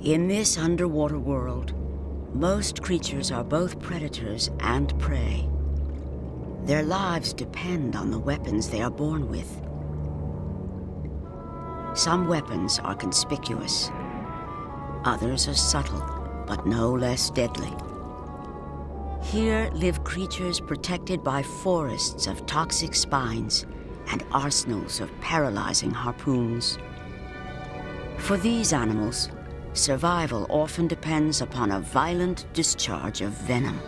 In this underwater world, most creatures are both predators and prey. Their lives depend on the weapons they are born with. Some weapons are conspicuous. Others are subtle, but no less deadly. Here live creatures protected by forests of toxic spines and arsenals of paralyzing harpoons. For these animals, survival often depends upon a violent discharge of venom.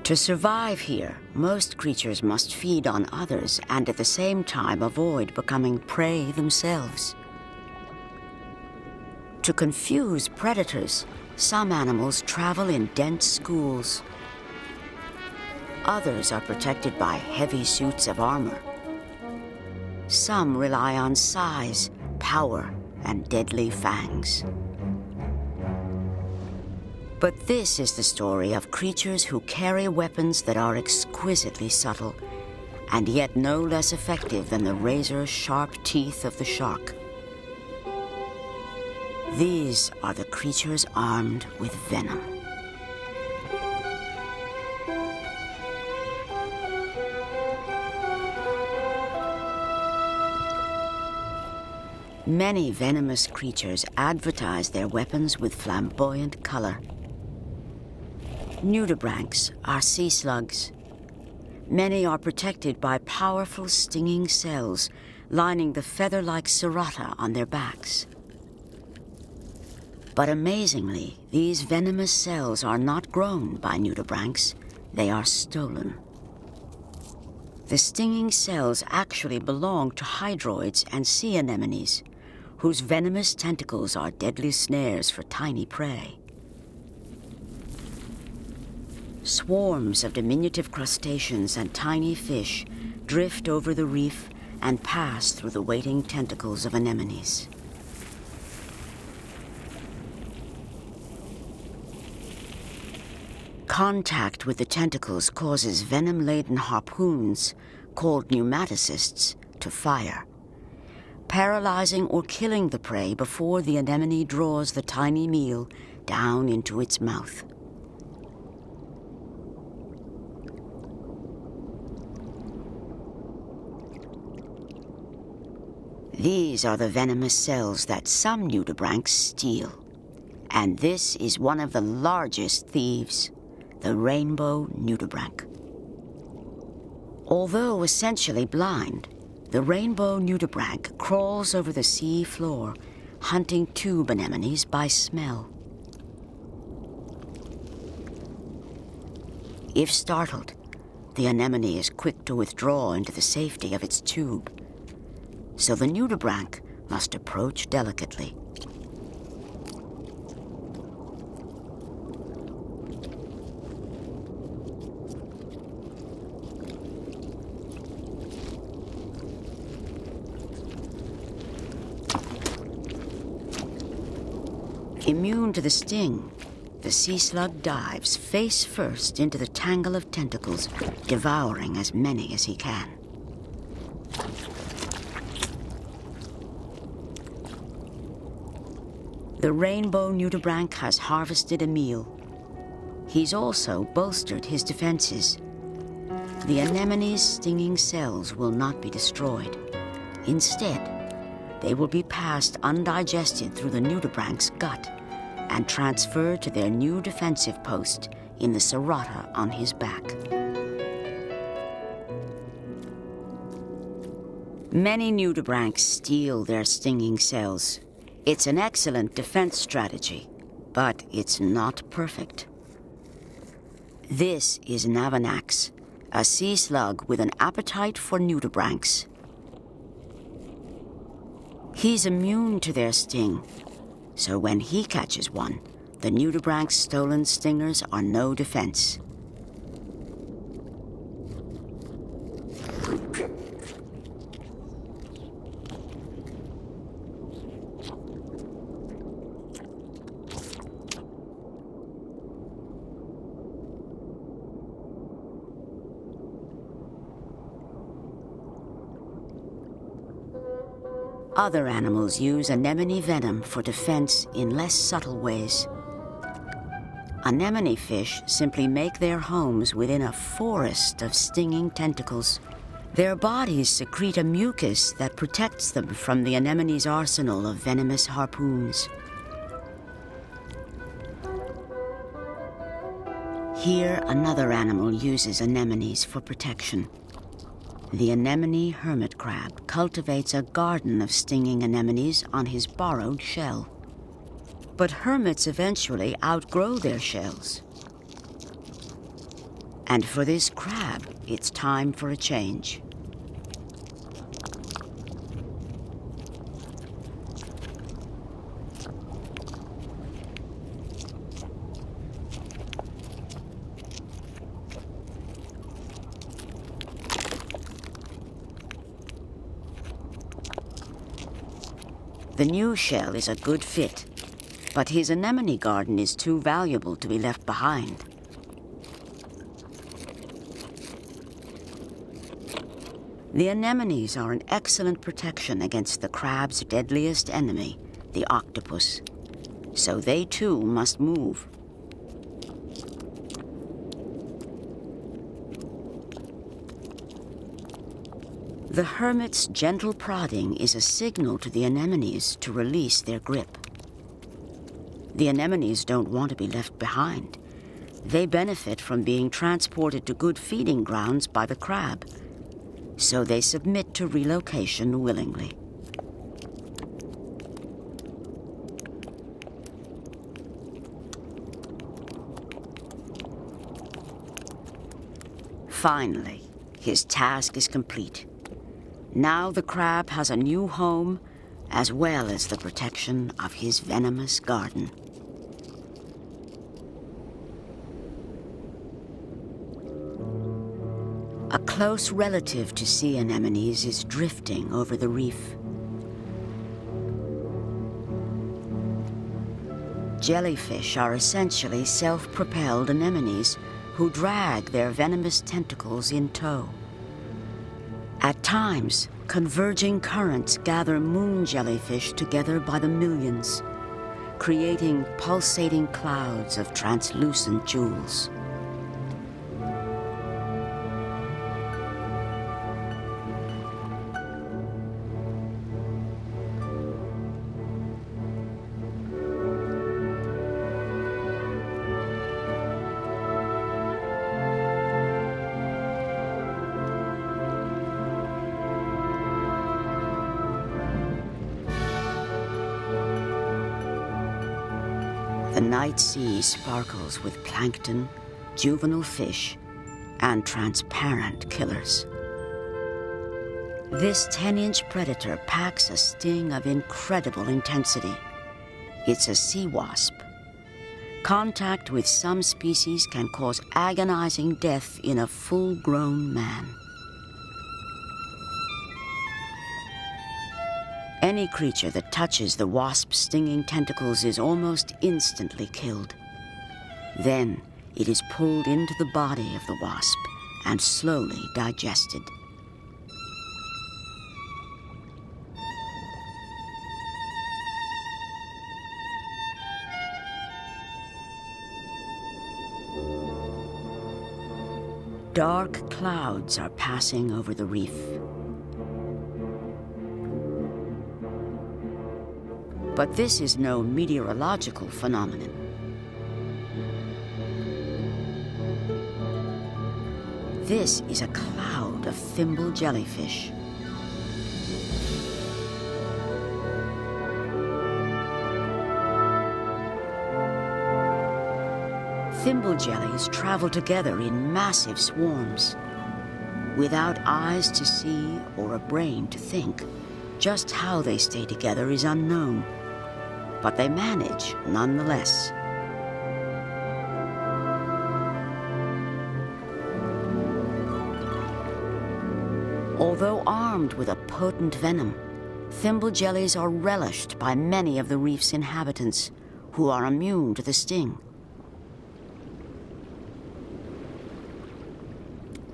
To survive here, most creatures must feed on others and at the same time avoid becoming prey themselves. To confuse predators, some animals travel in dense schools. Others are protected by heavy suits of armor. Some rely on size, power, and deadly fangs. But this is the story of creatures who carry weapons that are exquisitely subtle, and yet no less effective than the razor-sharp teeth of the shark. These are the creatures armed with venom. Many venomous creatures advertise their weapons with flamboyant color. Nudibranchs are sea slugs. Many are protected by powerful stinging cells lining the feather-like serrata on their backs. But amazingly, these venomous cells are not grown by nudibranchs. They are stolen. The stinging cells actually belong to hydroids and sea anemones, whose venomous tentacles are deadly snares for tiny prey. Swarms of diminutive crustaceans and tiny fish drift over the reef and pass through the waiting tentacles of anemones. Contact with the tentacles causes venom-laden harpoons, called pneumatocysts, to fire, paralyzing or killing the prey before the anemone draws the tiny meal down into its mouth. These are the venomous cells that some nudibranchs steal, and this is one of the largest thieves, the rainbow nudibranch. Although essentially blind, the rainbow nudibranch crawls over the sea floor, hunting tube anemones by smell. If startled, the anemone is quick to withdraw into the safety of its tube, so the nudibranch must approach delicately. Immune to the sting, the sea slug dives face first into the tangle of tentacles, devouring as many as he can. The rainbow nudibranch has harvested a meal. He's also bolstered his defenses. The anemone's stinging cells will not be destroyed. Instead, they will be passed undigested through the nudibranch's gut and transferred to their new defensive post in the serrata on his back. Many nudibranchs steal their stinging cells. It's an excellent defense strategy, but it's not perfect. This is Navanax, a sea slug with an appetite for nudibranchs. He's immune to their sting, so when he catches one, the nudibranch's stolen stingers are no defense. Other animals use anemone venom for defense in less subtle ways. Anemone fish simply make their homes within a forest of stinging tentacles. Their bodies secrete a mucus that protects them from the anemone's arsenal of venomous harpoons. Here, another animal uses anemones for protection. The anemone hermit crab cultivates a garden of stinging anemones on his borrowed shell. But hermits eventually outgrow their shells. And for this crab, it's time for a change. The new shell is a good fit, but his anemone garden is too valuable to be left behind. The anemones are an excellent protection against the crab's deadliest enemy, the octopus. So they too must move. The hermit's gentle prodding is a signal to the anemones to release their grip. The anemones don't want to be left behind. They benefit from being transported to good feeding grounds by the crab, so they submit to relocation willingly. Finally, his task is complete. Now the crab has a new home, as well as the protection of his venomous garden. A close relative to sea anemones is drifting over the reef. Jellyfish are essentially self-propelled anemones who drag their venomous tentacles in tow. At times, converging currents gather moon jellyfish together by the millions, creating pulsating clouds of translucent jewels. The night sea sparkles with plankton, juvenile fish, and transparent killers. This 10-inch predator packs a sting of incredible intensity. It's a sea wasp. Contact with some species can cause agonizing death in a full-grown man. Any creature that touches the wasp's stinging tentacles is almost instantly killed. Then it is pulled into the body of the wasp and slowly digested. Dark clouds are passing over the reef. But this is no meteorological phenomenon. This is a cloud of thimble jellyfish. Thimble jellies travel together in massive swarms. Without eyes to see or a brain to think, just how they stay together is unknown. But they manage nonetheless. Although armed with a potent venom, thimble jellies are relished by many of the reef's inhabitants, who are immune to the sting.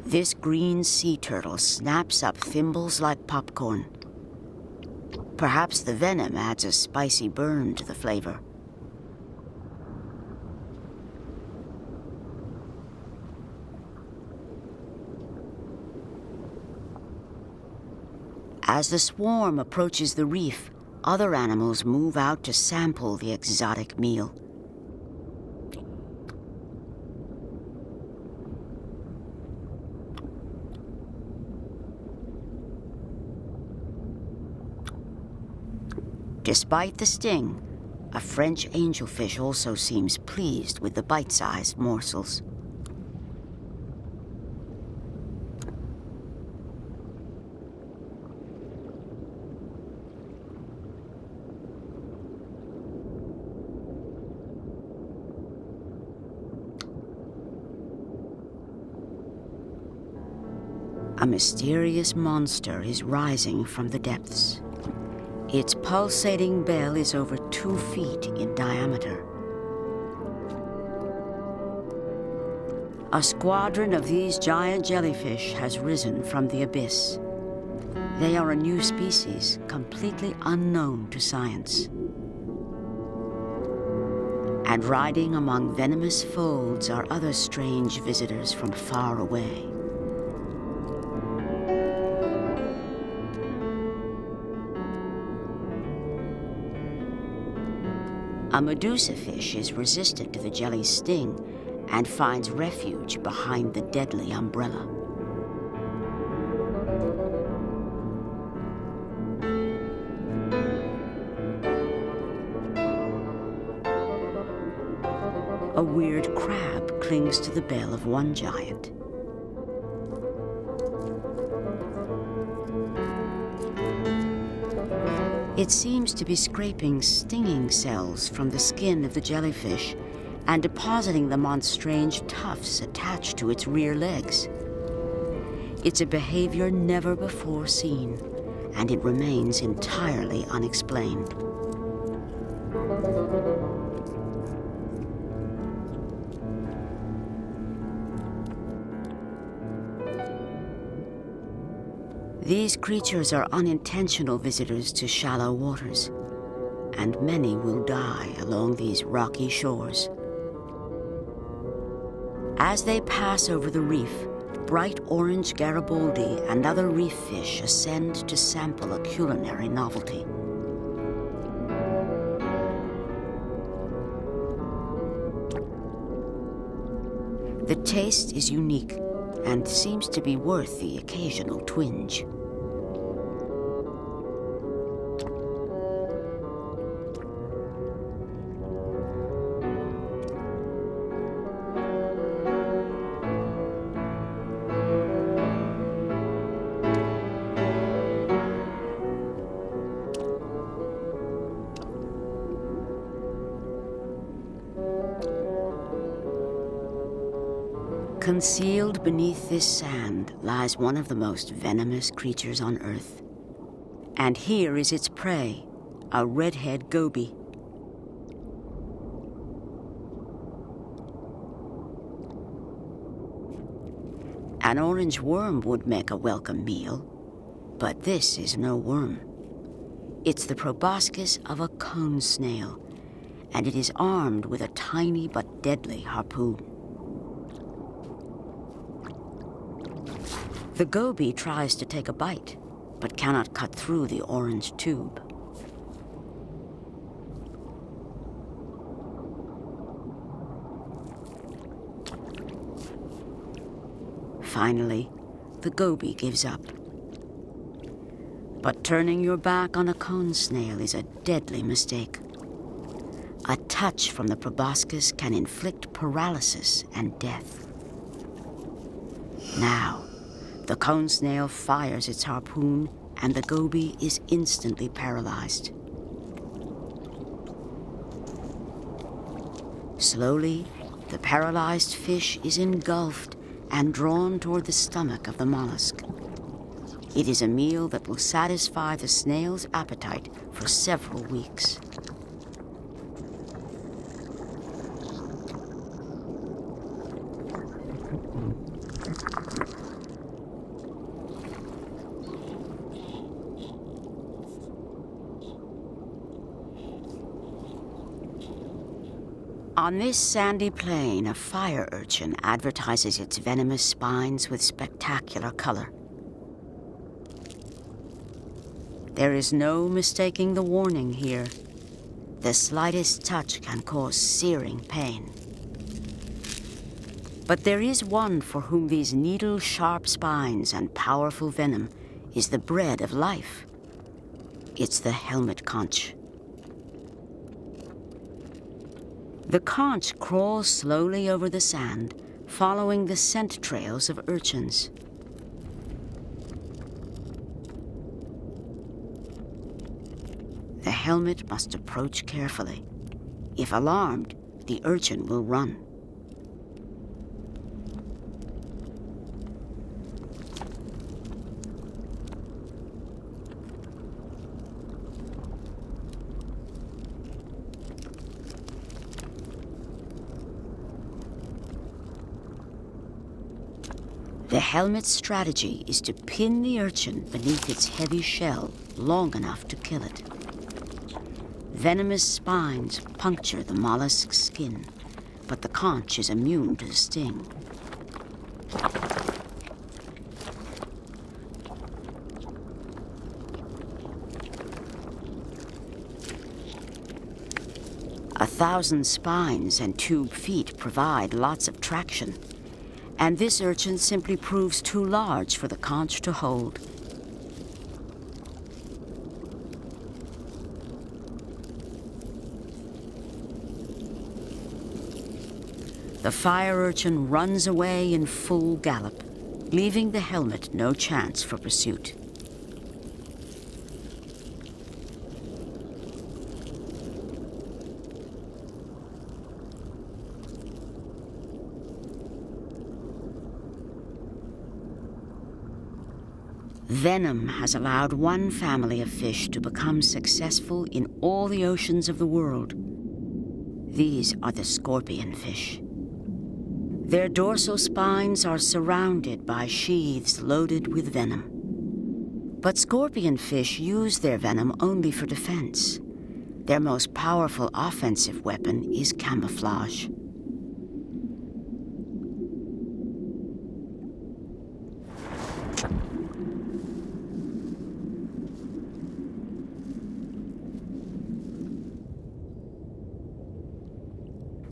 This green sea turtle snaps up thimbles like popcorn. Perhaps the venom adds a spicy burn to the flavor. As the swarm approaches the reef, other animals move out to sample the exotic meal. Despite the sting, a French angelfish also seems pleased with the bite-sized morsels. A mysterious monster is rising from the depths. Its pulsating bell is over 2 feet in diameter. A squadron of these giant jellyfish has risen from the abyss. They are a new species, completely unknown to science. And riding among venomous folds are other strange visitors from far away. A medusa fish is resistant to the jelly's sting and finds refuge behind the deadly umbrella. A weird crab clings to the bell of one giant. It seems to be scraping stinging cells from the skin of the jellyfish and depositing them on strange tufts attached to its rear legs. It's a behavior never before seen, and it remains entirely unexplained. These creatures are unintentional visitors to shallow waters, and many will die along these rocky shores. As they pass over the reef, bright orange Garibaldi and other reef fish ascend to sample a culinary novelty. The taste is unique and seems to be worth the occasional twinge. Concealed beneath this sand lies one of the most venomous creatures on Earth. And here is its prey, a redhead goby. An orange worm would make a welcome meal, but this is no worm. It's the proboscis of a cone snail, and it is armed with a tiny but deadly harpoon. The goby tries to take a bite, but cannot cut through the orange tube. Finally, the goby gives up. But turning your back on a cone snail is a deadly mistake. A touch from the proboscis can inflict paralysis and death. Now, the cone snail fires its harpoon, and the goby is instantly paralyzed. Slowly, the paralyzed fish is engulfed and drawn toward the stomach of the mollusk. It is a meal that will satisfy the snail's appetite for several weeks. On this sandy plain, a fire urchin advertises its venomous spines with spectacular color. There is no mistaking the warning here. The slightest touch can cause searing pain. But there is one for whom these needle-sharp spines and powerful venom is the bread of life. It's the helmet conch. The conch crawls slowly over the sand, following the scent trails of urchins. The helmet must approach carefully. If alarmed, the urchin will run. The helmet's strategy is to pin the urchin beneath its heavy shell long enough to kill it. Venomous spines puncture the mollusk's skin, but the conch is immune to the sting. A 1,000 spines and tube feet provide lots of traction, and this urchin simply proves too large for the conch to hold. The fire urchin runs away in full gallop, leaving the helmet no chance for pursuit. Venom has allowed one family of fish to become successful in all the oceans of the world. These are the scorpion fish. Their dorsal spines are surrounded by sheaths loaded with venom. But scorpion fish use their venom only for defense. Their most powerful offensive weapon is camouflage.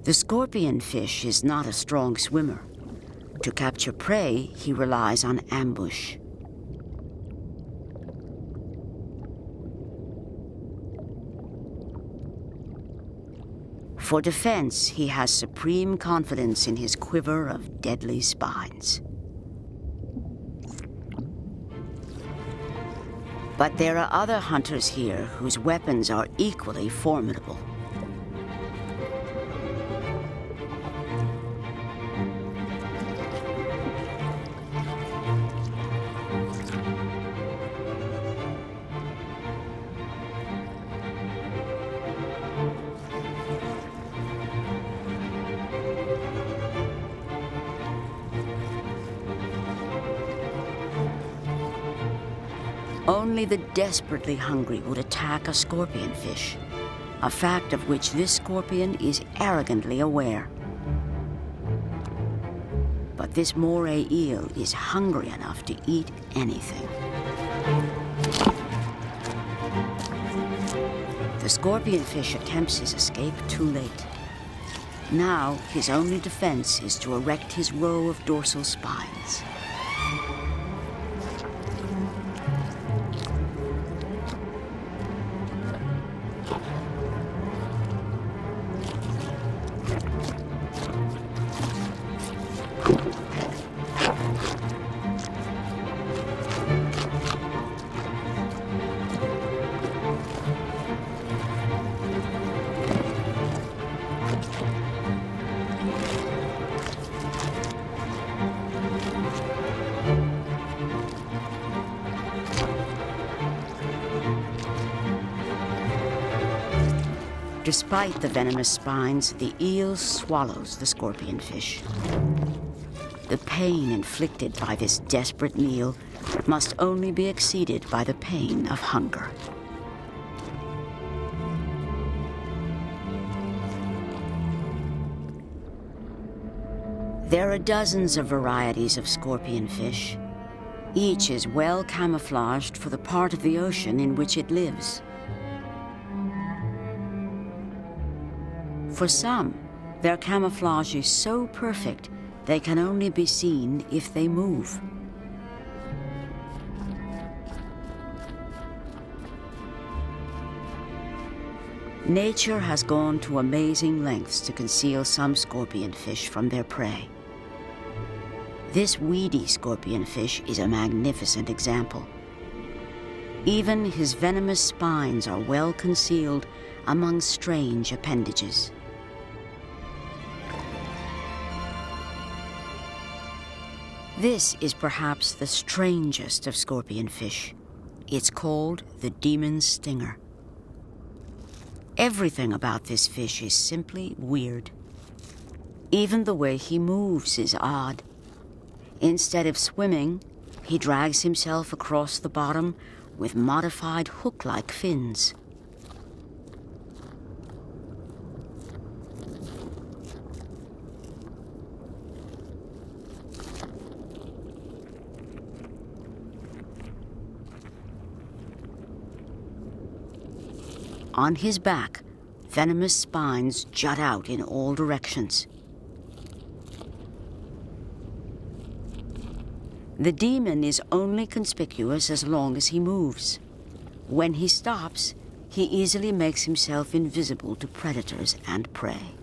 The scorpion fish is not a strong swimmer. To capture prey, he relies on ambush. For defense, he has supreme confidence in his quiver of deadly spines. But there are other hunters here whose weapons are equally formidable. Only the desperately hungry would attack a scorpion fish, a fact of which this scorpion is arrogantly aware. But this moray eel is hungry enough to eat anything. The scorpion fish attempts his escape too late. Now, his only defense is to erect his row of dorsal spines. Despite the venomous spines, the eel swallows the scorpionfish. The pain inflicted by this desperate meal must only be exceeded by the pain of hunger. There are dozens of varieties of scorpionfish. Each is well camouflaged for the part of the ocean in which it lives. For some, their camouflage is so perfect they can only be seen if they move. Nature has gone to amazing lengths to conceal some scorpionfish from their prey. This weedy scorpionfish is a magnificent example. Even his venomous spines are well concealed among strange appendages. This is perhaps the strangest of scorpionfish. It's called the demon stinger. Everything about this fish is simply weird. Even the way he moves is odd. Instead of swimming, he drags himself across the bottom with modified hook-like fins. On his back, venomous spines jut out in all directions. The demon is only conspicuous as long as he moves. When he stops, he easily makes himself invisible to predators and prey.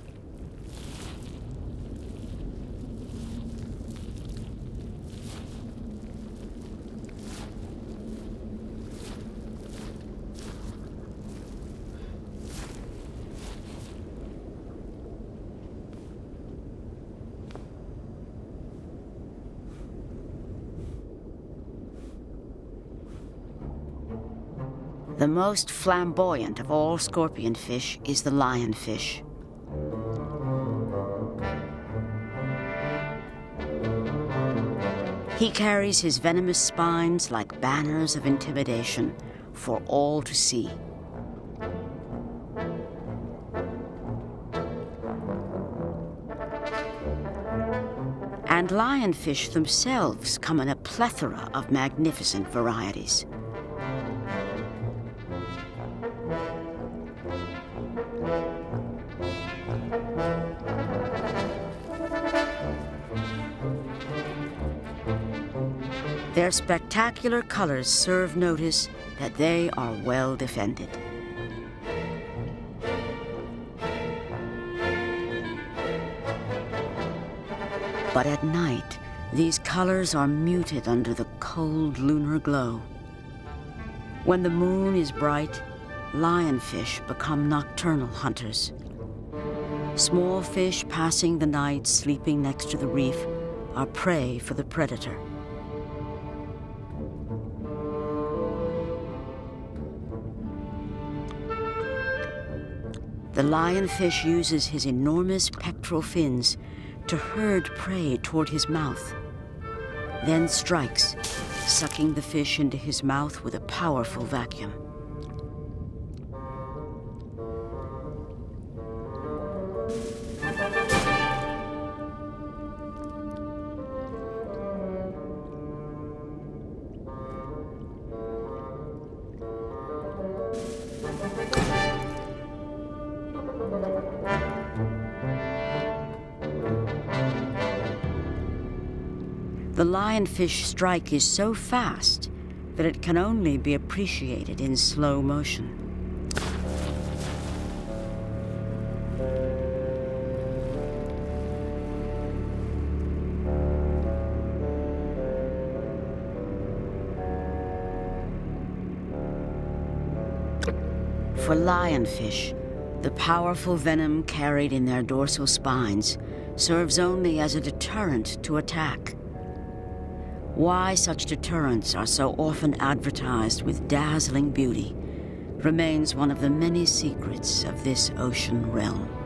The most flamboyant of all scorpionfish is the lionfish. He carries his venomous spines like banners of intimidation for all to see. And lionfish themselves come in a plethora of magnificent varieties. Their spectacular colors serve notice that they are well defended. But at night, these colors are muted under the cold lunar glow. When the moon is bright, lionfish become nocturnal hunters. Small fish passing the night sleeping next to the reef are prey for the predator. The lionfish uses his enormous pectoral fins to herd prey toward his mouth, then strikes, sucking the fish into his mouth with a powerful vacuum. The lionfish strike is so fast that it can only be appreciated in slow motion. For lionfish, the powerful venom carried in their dorsal spines serves only as a deterrent to attack. Why such deterrents are so often advertised with dazzling beauty remains one of the many secrets of this ocean realm.